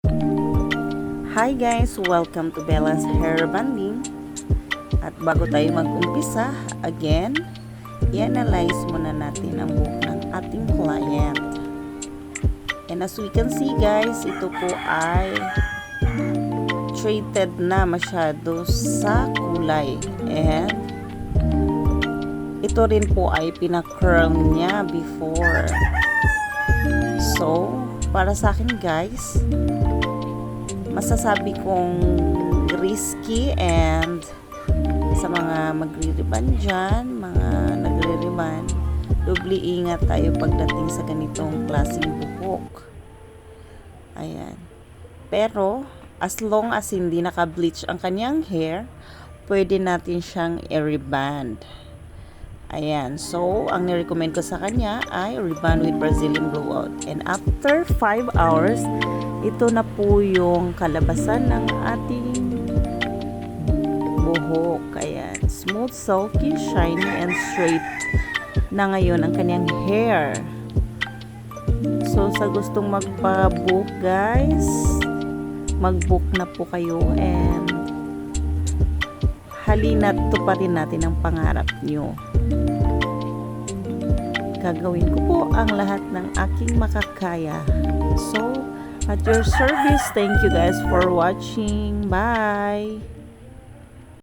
Hi guys! Welcome to Bella's Hair Banding. At bago tayo mag-umpisa, again, i-analyze muna natin ang buhok ng ating client. And as we can see guys, ito po ay treated na masyado sa kulay. And ito rin po ay pina-curl niya before. So, para sa akin guys, masasabi kong risky, and sa mga magre-riban dyan, mga nagre-riban, doble ingat tayo pagdating sa ganitong klaseng buhok. Ayan. Pero, as long as hindi naka-bleach ang kanyang hair, pwede natin siyang i-reband. Ayan. So, ang nirecommend ko sa kanya ay reband with Brazilian blowout. And after 5 hours, ito na po yung kalabasan ng ating buhok. Ayan. Smooth, silky, shiny, and straight na ngayon ang kanyang hair. So, sa gustong magpa-book guys, mag-book na po kayo, and halina't tuparin natin ang pangarap nyo. Gagawin ko po ang lahat ng aking makakaya. So, at your service, thank you guys for watching. Bye!